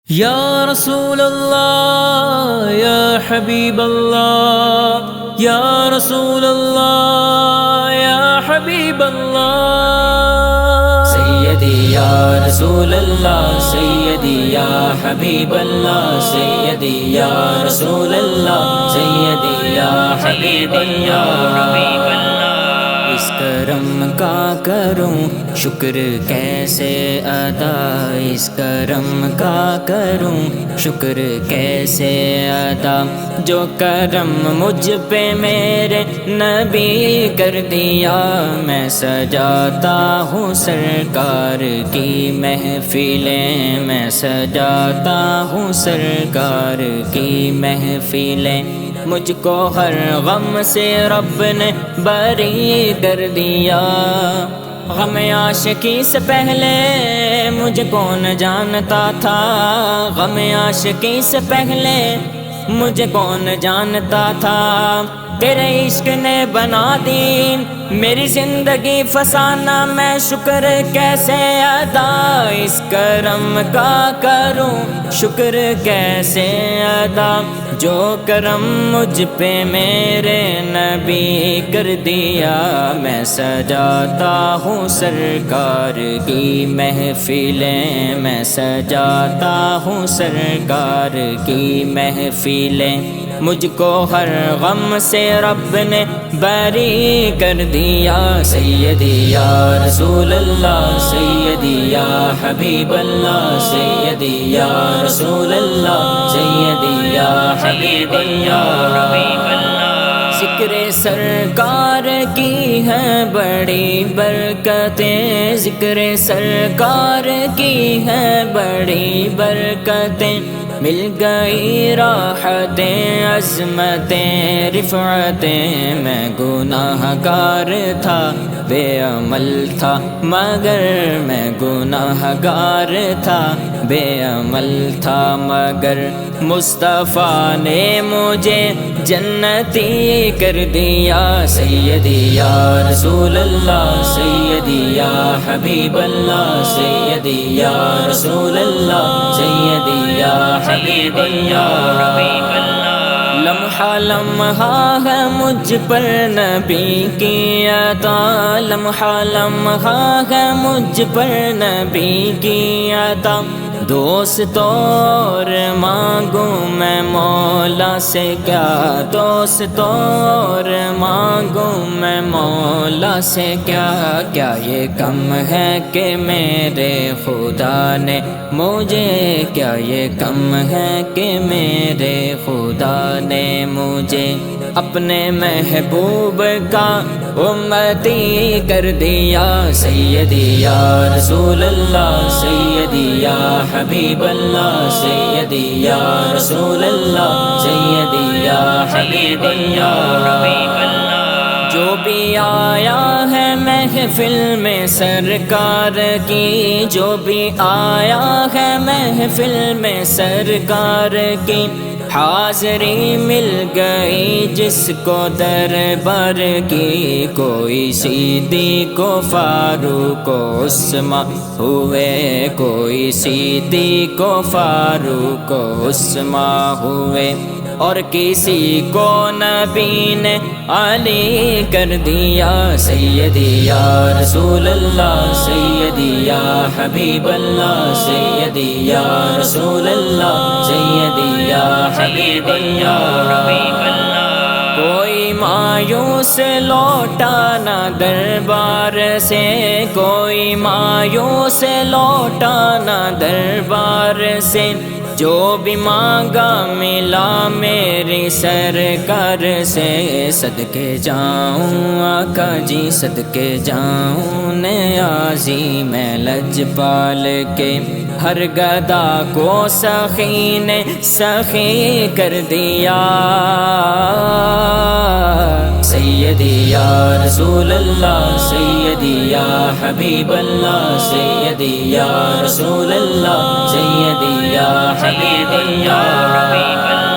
یا رسول اللہ یا حبیب اللہ، یا رسول اللہ یا حبیب اللہ، سیدی یا رسول اللہ، سیدی یا حبیب اللہ، سیدی یا رسول اللہ، سیدی یا حبیب اللہ۔ اس کرم کا کروں شکر کیسے ادا، اس کرم کا کروں شکر کیسے ادا، جو کرم مجھ پہ میرے نبی کر دیا، میں سجاتا ہوں سرکار کی محفلیں، میں سجاتا ہوں سرکار کی محفلیں، مجھ کو ہر غم سے رب نے بری کر دیا، غم عاشقی سے پہلے مجھ کون جانتا تھا، غم عاشقی سے پہلے مجھے کون جانتا تھا، تیرے عشق نے بنا دی میری زندگی فسانہ، میں شکر کیسے ادا، اس کرم کا کروں شکر کیسے ادا، جو کرم مجھ پہ میرے نبی کر دیا، میں سجاتا ہوں سرکار کی محفلیں، میں سجاتا ہوں سرکار کی محفلیں، مجھ کو ہر غم سے رب نے بری کر دیا، سیدی یا رسول اللہ، سیدی یا حبیب اللہ، سیدی یا رسول اللہ، سیدی یا حبیب اللہ۔ ذکر سرکار کی ہے بڑی برکتیں، ذکر سرکار کی ہے بڑی برکتیں، مل گئی راحتیں عظمتیں رفعتیں، میں گناہ گار تھا بے عمل تھا مگر، میں گناہ گار تھا بے عمل تھا مگر، مصطفیٰ نے مجھے جنتی کر دیا، سیدی یا رسول اللہ، سیدی یا حبیب اللہ، سیدی یا رسول اللہ، سیدی یا حبیب اللہ۔ لمحہ لمحہ ہے مجھ پر نبی کی عطا، لمحہ لمحہ ہے مجھ پر نبی کی عطا، دوست اور مانگوں میں مولا سے کیا، دوست اور مانگوں میں مولا سے کیا، کیا یہ کم ہے کہ میرے خدا نے مجھے، کیا یہ کم ہے کہ میرے خدا نے مجھے اپنے محبوب کا امتی کر دیا، سیدی یا رسول اللہ، سیدی یا حبیب اللہ، سیدی یا رسول اللہ، سیدی یا حبیب اللہ۔ جو بھی آیا ہے محفل میں سرکار کی، جو بھی آیا ہے محفل میں سرکار کی، حاضری مل گئی جس کو دربار کی، کوئی صدیق و فاروق و عثمان ہوئے، کوئی صدیق و فاروق و عثمان ہوئے، اور کسی کو نبی نے علی کر دیا، سیدی یا رسول اللہ، سیدی یا حبیب اللہ، سیدی یا رسول اللہ، سیدی یا حبیب اللہ۔ کوئی مایوس لوٹا نہ دربار سے، کوئی مایوس لوٹا نہ دربار سے، جو بھی مانگا ملا میری سرکار سے، صدقے جاؤں آقا جی صدقے جاؤں نیازی میں لجپال کے، ہر گدا کو سخی نے سخی کر دیا، سیدی یا رسول اللہ، سیدی یا حبیب اللہ، سیدی یا رسول اللہ، سیدی یا حبیب اللہ۔